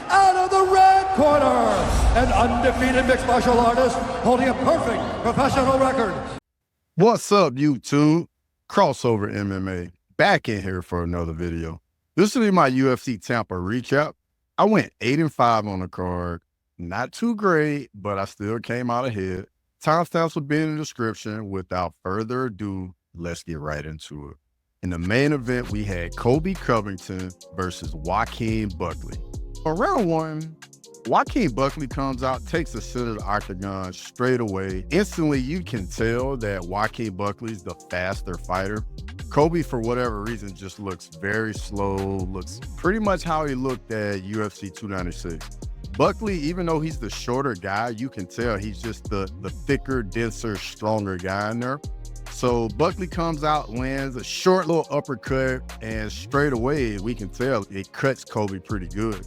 out of the red corner, an undefeated mixed martial artist holding a perfect professional record. What's up, YouTube? Crossover MMA, back in here for another video. This will be my UFC Tampa recap. I went 8-5 on the card. Not too great, but I still came out ahead. Timestamps will be in the description. Without further ado, let's get right into it. In the main event, we had Colby Covington versus Joaquin Buckley. For round one, Joaquin Buckley comes out, takes the center of the octagon straight away. Instantly, you can tell that Joaquin Buckley's the faster fighter. Colby, for whatever reason, just looks very slow, looks pretty much how he looked at UFC 296. Buckley, even though he's the shorter guy, you can tell he's just the thicker, denser, stronger guy in there. So Buckley comes out, lands a short little uppercut, and straight away, we can tell it cuts Colby pretty good.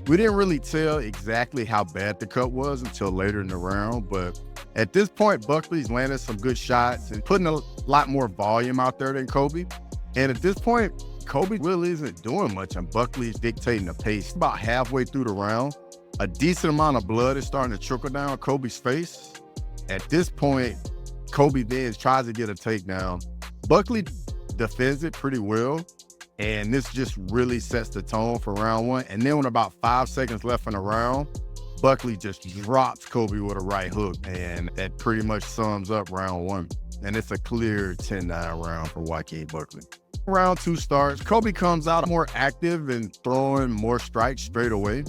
We didn't really tell exactly how bad the cut was until later in the round, but at this point, Buckley's landed some good shots and putting a lot more volume out there than Colby. And at this point, Colby really isn't doing much, and Buckley's dictating the pace. About halfway through the round, a decent amount of blood is starting to trickle down Colby's face. At this point, Colby then tries to get a takedown. Buckley defends it pretty well, and this just really sets the tone for round one. And then with about 5 seconds left in the round, Buckley just drops Colby with a right hook, and that pretty much sums up round one. And it's a clear 10-9 round for Joaquin Buckley. Round two starts. Colby comes out more active and throwing more strikes straight away.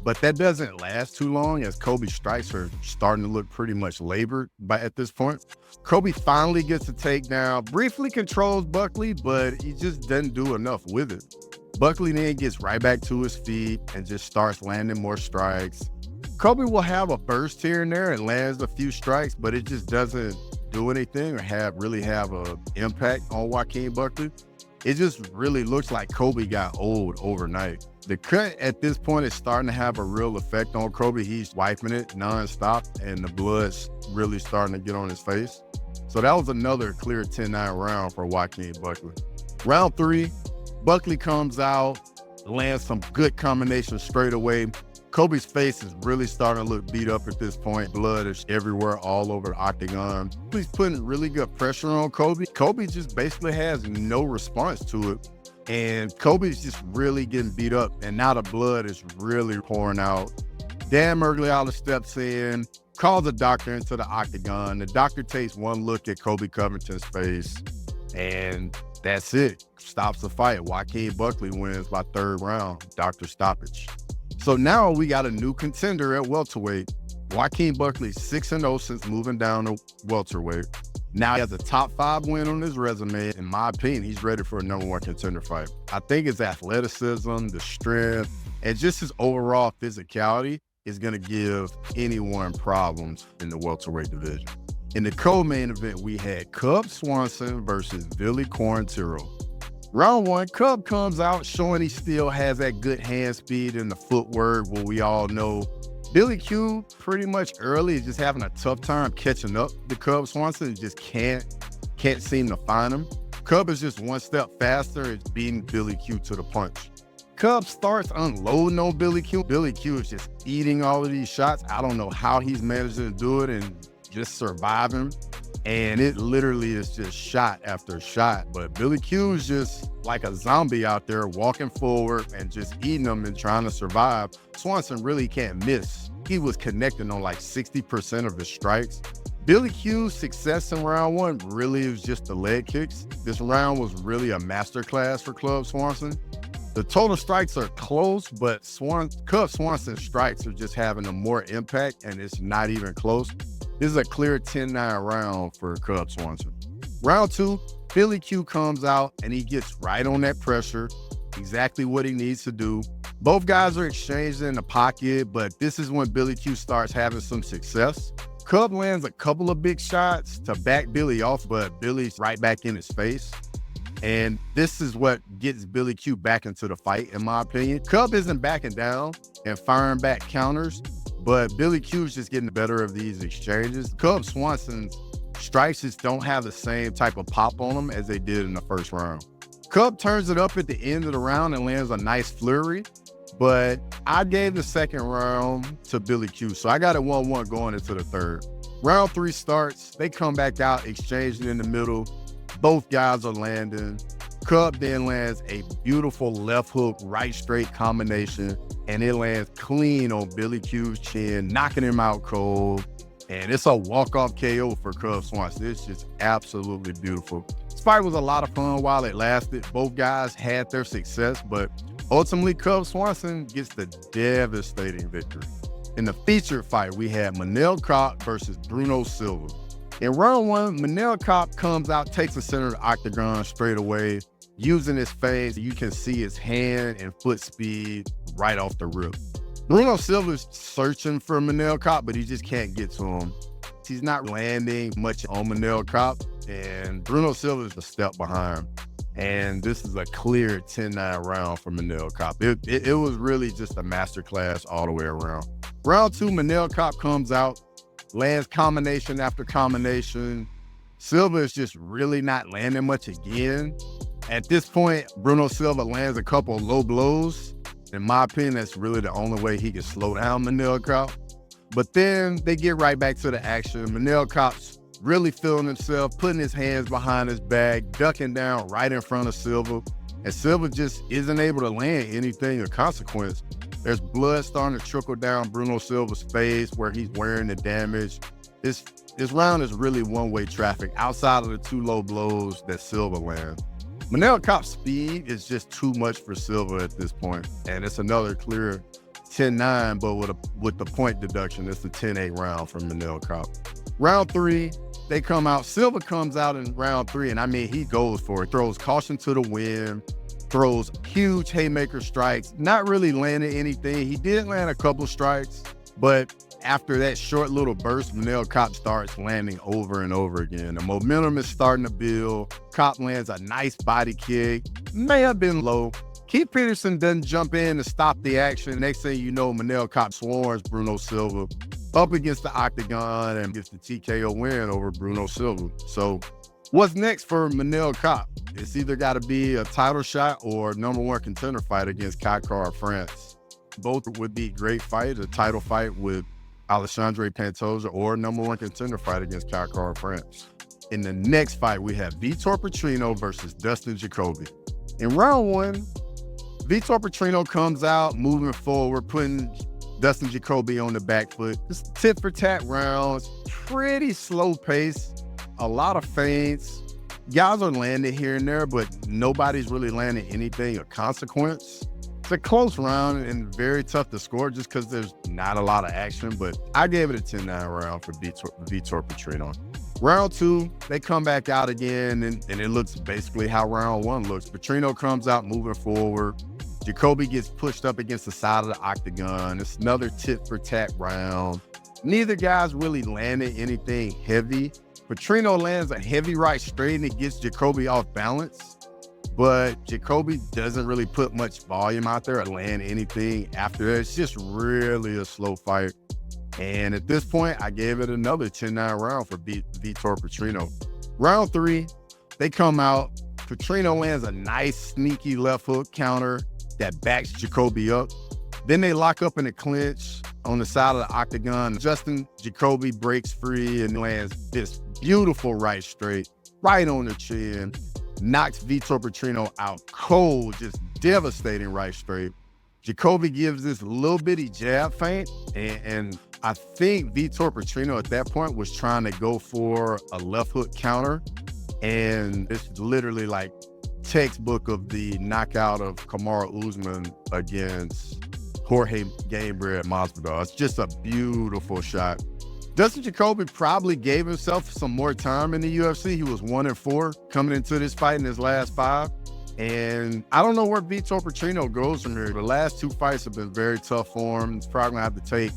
But that doesn't last too long, as Colby's strikes are starting to look pretty much labored at this point. Colby finally gets a takedown, briefly controls Buckley, but he just doesn't do enough with it. Buckley then gets right back to his feet and just starts landing more strikes. Colby will have a burst here and there and lands a few strikes, but it just doesn't do anything or really have an impact on Joaquin Buckley. It just really looks like Colby got old overnight. The cut at this point is starting to have a real effect on Colby. He's wiping it nonstop, and the blood's really starting to get on his face. So that was another clear 10-9 round for Joaquin Buckley. Round three, Buckley comes out, lands some good combinations straight away. Colby's face is really starting to look beat up at this point. Blood is everywhere, all over the octagon. He's putting really good pressure on Colby. Colby just basically has no response to it. And Colby's just really getting beat up, and now the blood is really pouring out. Dan Mergliala steps in, calls the doctor into the octagon. The doctor takes one look at Colby Covington's face, and that's it. Stops the fight. Joaquin Buckley wins by third round, doctor stoppage. So now we got a new contender at welterweight. Joaquin Buckley's 6-0 since moving down to welterweight. Now he has a top 5 win on his resume. In my opinion, he's ready for a #1 contender fight. I think his athleticism, the strength, and just his overall physicality is going to give anyone problems in the welterweight division. In the co-main event, we had Cub Swanson versus Billy Quarantillo. Round one, Cub comes out showing he still has that good hand speed and the footwork, what we all know. Billy Q, pretty much early, is just having a tough time catching up to Cub Swanson. Just can't seem to find him. Cub is just one step faster. It's beating Billy Q to the punch. Cub starts unloading on Billy Q. Billy Q is just eating all of these shots. I don't know how he's managing to do it and just surviving. And it literally is just shot after shot. But Billy Q is just like a zombie out there walking forward and just eating them and trying to survive. Swanson really can't miss. He was connecting on like 60% of his strikes. Billy Q's success in round one really was just the leg kicks. This round was really a masterclass for Cub Swanson. The total strikes are close, but Cub Swanson's strikes are just having a more impact, and it's not even close. This is a clear 10-9 round for Cub Swanson. Round two, Billy Q comes out and he gets right on that pressure, exactly what he needs to do. Both guys are exchanging in the pocket, but this is when Billy Q starts having some success. Cub lands a couple of big shots to back Billy off, but Billy's right back in his face. And this is what gets Billy Q back into the fight, in my opinion. Cub isn't backing down and firing back counters, but Billy Q's just getting the better of these exchanges. Cub Swanson's strikes just don't have the same type of pop on them as they did in the first round. Cub turns it up at the end of the round and lands a nice flurry. But I gave the second round to Billy Q. So I got it 1-1 going into the third. Round 3 starts. They come back out, exchanging in the middle. Both guys are landing. Cub then lands a beautiful left hook, right straight combination, and it lands clean on Billy Q's chin, knocking him out cold. And it's a walk-off KO for Cub Swanson. It's just absolutely beautiful. This fight was a lot of fun while it lasted. Both guys had their success, but ultimately Cub Swanson gets the devastating victory. In the featured fight, we had Manel Kape versus Bruno Silva. In round 1, Manel Kape comes out, takes the center of the octagon straight away. Using his feints, you can see his hand and foot speed right off the rip. Bruno Silva's searching for Manel Kape, but he just can't get to him. He's not landing much on Manel Kape, and Bruno Silva's a step behind. And this is a clear 10-9 round for Manel Kape. It was really just a masterclass all the way around. Round 2, Manel Kape comes out, lands combination after combination. Silva is just really not landing much again. At this point, Bruno Silva lands a couple of low blows. In my opinion, that's really the only way he can slow down Manel Kape. But then they get right back to the action. Manel Kape's really feeling himself, putting his hands behind his back, ducking down right in front of Silva. And Silva just isn't able to land anything of consequence. There's blood starting to trickle down Bruno Silva's face where he's wearing the damage. This round is really one-way traffic outside of the 2 low blows that Silva lands. Manel Kape's speed is just too much for Silva at this point, and it's another clear 10-9, but with the point deduction, it's a 10-8 round from Manel Kape. Round 3, they come out. Silva comes out in round 3, and I mean, he goes for it. Throws caution to the wind, throws huge haymaker strikes, not really landing anything. He did land a couple strikes, but after that short little burst, Manel Kape starts landing over and over again. The momentum is starting to build. Kape lands a nice body kick. May have been low. Keith Peterson doesn't jump in to stop the action. Next thing you know, Manel Kape swarms Bruno Silva up against the octagon and gets the TKO win over Bruno Silva. So what's next for Manel Kape? It's either got to be a title shot or #1 contender fight against Kape France. Both would be great fights, a title fight with Alexandre Pantoja or #1 contender fight against Kape France. In the next fight, we have Vitor Petrino versus Dustin Jacoby. In round 1, Vitor Petrino comes out, moving forward, putting Dustin Jacoby on the back foot. Just tit-for-tat rounds, pretty slow pace, a lot of feints. Guys are landing here and there, but nobody's really landing anything of consequence. It's a close round and very tough to score just because there's not a lot of action, but I gave it a 10-9 round for Vitor Petrino. Round 2, they come back out again, and it looks basically how round 1 looks. Petrino comes out moving forward. Jacoby gets pushed up against the side of the octagon. It's another tit-for-tat round. Neither guy's really landing anything heavy. Petrino lands a heavy right straight and it gets Jacoby off balance, but Jacoby doesn't really put much volume out there or land anything after that. It's just really a slow fight. And at this point, I gave it another 10-9 round for Vitor Petrino. Round 3, they come out. Petrino lands a nice sneaky left hook counter that backs Jacoby up. Then they lock up in a clinch on the side of the octagon. Justin Jacoby breaks free and lands this beautiful right straight, right on the chin. Knocks Vitor Petrino out cold, just devastating right straight. Jacoby gives this little bitty jab feint, and I think Vitor Petrino at that point was trying to go for a left hook counter, and it's literally like textbook of the knockout of Kamaru Usman against Jorge Gamebred Masvidal. It's just a beautiful shot. Dustin Jacoby probably gave himself some more time in the UFC. He was 1-4 coming into this fight in his last 5. And I don't know where Vitor Petrino goes from here. The last 2 fights have been very tough for him. He's probably gonna have to take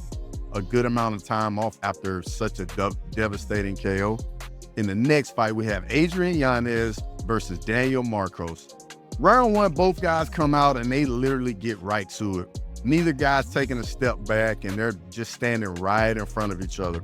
a good amount of time off after such a devastating KO. In the next fight, we have Adrian Yanez versus Daniel Marcos. Round 1, both guys come out and they literally get right to it. Neither guy's taking a step back and they're just standing right in front of each other.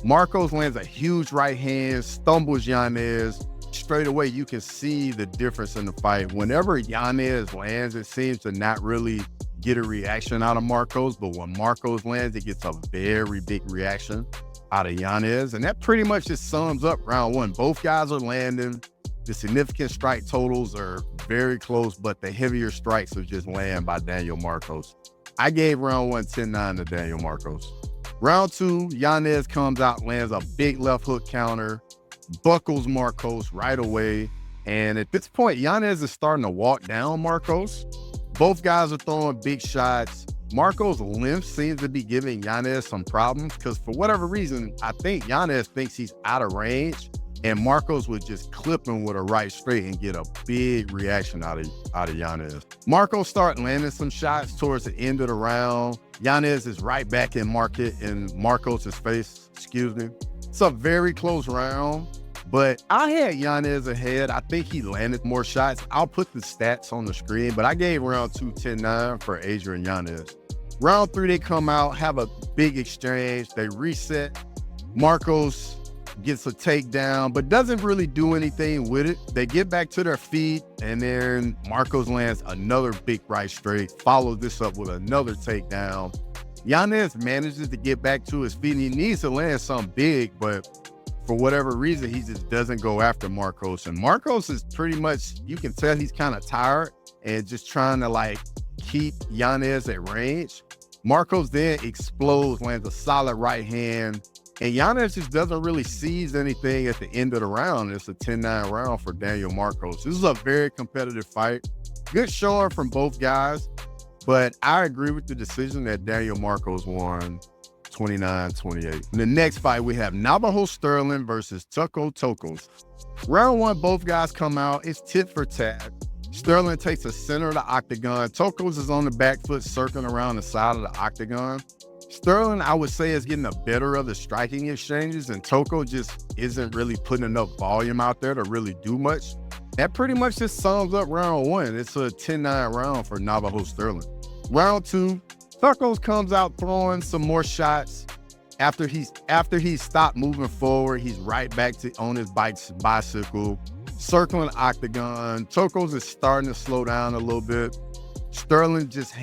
Marcos lands a huge right hand, stumbles Yanez. Straight away, you can see the difference in the fight. Whenever Yanez lands, it seems to not really get a reaction out of Marcos, but when Marcos lands, it gets a very big reaction out of Yanez. And that pretty much just sums up round one. Both guys are landing. The significant strike totals are very close, but the heavier strikes are just land by Daniel Marcos. I gave round one 10-9 to Daniel Marcos. Round two, Yanez comes out, lands a big left hook counter, buckles Marcos right away. And at this point, Yanez is starting to walk down Marcos. Both guys are throwing big shots. Marcos' length seems to be giving Yanez some problems because for whatever reason, I think Yanez thinks he's out of range, and Marcos would just clip him with a right straight and get a big reaction out of Yanez. Marcos start landing some shots towards the end of the round. Yanez is right back in Marcos' face, It's a very close round, but I had Yanez ahead. I think he landed more shots. I'll put the stats on the screen, but I gave round two 10-9 for Adrian Yanez. Round three, they come out, have a big exchange. They reset. Marcos gets a takedown, but doesn't really do anything with it. They get back to their feet, and then Marcos lands another big right straight, follows this up with another takedown. Yanez manages to get back to his feet, and he needs to land something big, but for whatever reason, he just doesn't go after Marcos. And Marcos is pretty much, you can tell he's kind of tired and just trying to keep Yanez at range. Marcos then explodes, lands a solid right hand, and Yanez just doesn't really seize anything at the end of the round. It's a 10-9 round for Daniel Marcos. This is a very competitive fight. Good showing from both guys, but I agree with the decision that Daniel Marcos won 29-28. In the next fight, we have Navajo Stirling versus Tokkos. Round one, both guys come out. It's tit for tat. Stirling takes the center of the octagon. Tokkos is on the back foot, circling around the side of the octagon. Stirling, I would say, is getting the better of the striking exchanges, and Tokkos just isn't really putting enough volume out there to really do much. That pretty much just sums up round one. It's a 10-9 round for Navajo Stirling. Round two, Tokkos comes out throwing some more shots. After he stopped moving forward, he's right back on his bicycle, circling the octagon. Tokkos is starting to slow down a little bit. Stirling just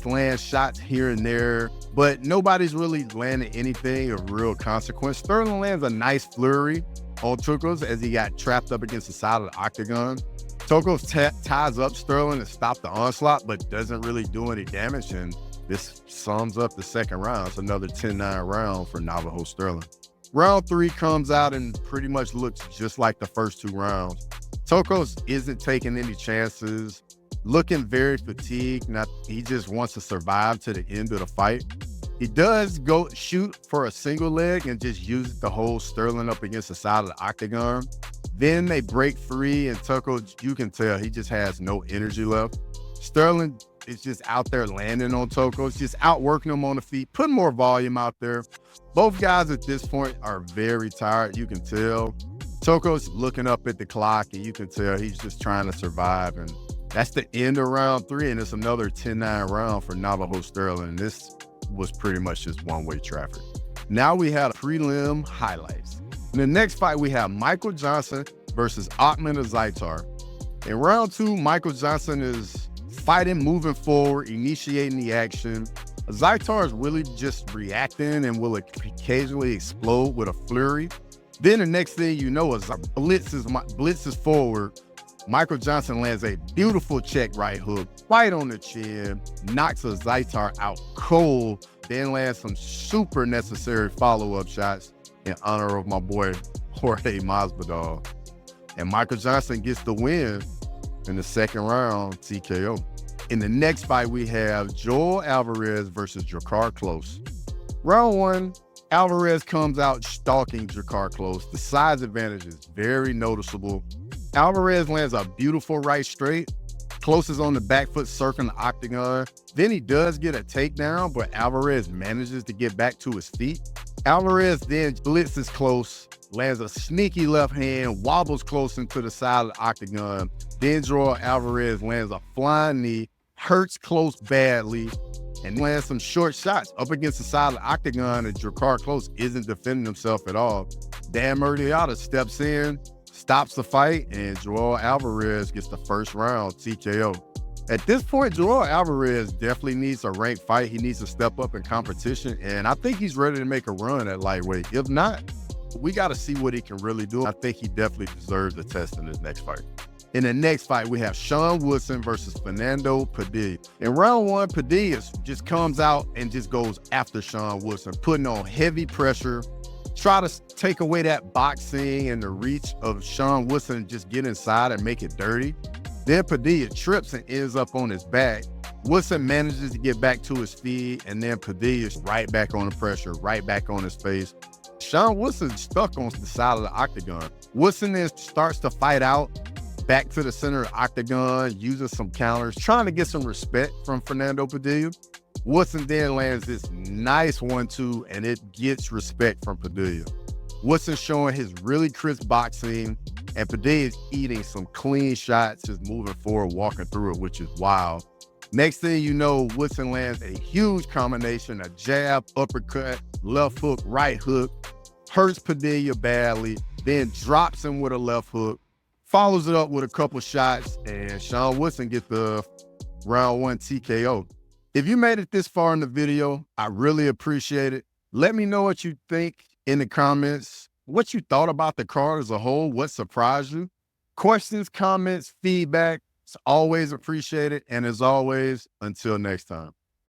lands shots here and there, but nobody's really landing anything of real consequence. Stirling lands a nice flurry on Tokkos as he got trapped up against the side of the octagon. Tokkos ties up Stirling to stop the onslaught, but doesn't really do any damage, and this sums up the second round. It's another 10-9 round for Navajo Stirling. Round three comes out and pretty much looks just like the first two rounds. Tokkos isn't taking any chances, looking very fatigued. He just wants to survive to the end of the fight. He does go shoot for a single leg and just use it to hold Stirling up against the side of the octagon. Then they break free, and Tokkos, you can tell he just has no energy left. Stirling is just out there landing on Tokkos, just outworking him on the feet, putting more volume out there. Both guys at this point are very tired, you can tell. Tokkos looking up at the clock, and you can tell he's just trying to survive. And that's the end of round three, and it's another 10-9 round for Navajo Stirling. This was pretty much just one-way traffic. Now we have prelim highlights. In the next fight, we have Michael Johnson versus Ahmed Azaitar. In round two, Michael Johnson is fighting, moving forward, initiating the action. Azaitar is really just reacting and will occasionally explode with a flurry. Then the next thing you know is blitzes forward. Michael Johnson lands a beautiful check right hook right on the chin, knocks Azaitar out cold, then lands some super necessary follow-up shots in honor of my boy Jorge Masvidal. And Michael Johnson gets the win in the second round, TKO. In the next fight, we have Joel Alvarez versus Drakkar Klose. Round one, Alvarez comes out stalking Drakkar Klose. The size advantage is very noticeable. Alvarez lands a beautiful right straight. Klose is on the back foot circling the octagon. Then he does get a takedown, but Alvarez manages to get back to his feet. Alvarez then blitzes Klose, lands a sneaky left hand, wobbles Klose into the side of the octagon. Then Joel Alvarez lands a flying knee, hurts Klose badly, and lands some short shots up against the side of the octagon, and Drakkar Klose isn't defending himself at all. Dan Murrieta steps in, stops the fight, and Joel Alvarez gets the first round TKO. At this point, Joel Alvarez definitely needs a ranked fight. He needs to step up in competition, and I think he's ready to make a run at lightweight. If not, we got to see what he can really do. I think he definitely deserves a test in his next fight. In the next fight, we have Sean Woodson versus Fernando Padilla. In round one, Padilla just comes out and just goes after Sean Woodson, putting on heavy pressure, try to take away that boxing and the reach of Sean Woodson, just get inside and make it dirty. Then Padilla trips and ends up on his back. Woodson manages to get back to his feet, and then Padilla's right back on the pressure, right back on his face. Sean Woodson's stuck on the side of the octagon. Woodson then starts to fight out back to the center of the octagon, using some counters, trying to get some respect from Fernando Padilla. Woodson then lands this nice 1-2, and it gets respect from Padilla. Woodson showing his really crisp boxing, and Padilla is eating some clean shots, just moving forward, walking through it, which is wild. Next thing you know, Woodson lands a huge combination, a jab, uppercut, left hook, right hook, hurts Padilla badly, then drops him with a left hook, follows it up with a couple shots, and Sean Woodson gets the round 1 TKO. If you made it this far in the video, I really appreciate it. Let me know what you think in the comments, what you thought about the card as a whole, what surprised you. Questions, comments, feedback, it's always appreciated. And as always, until next time.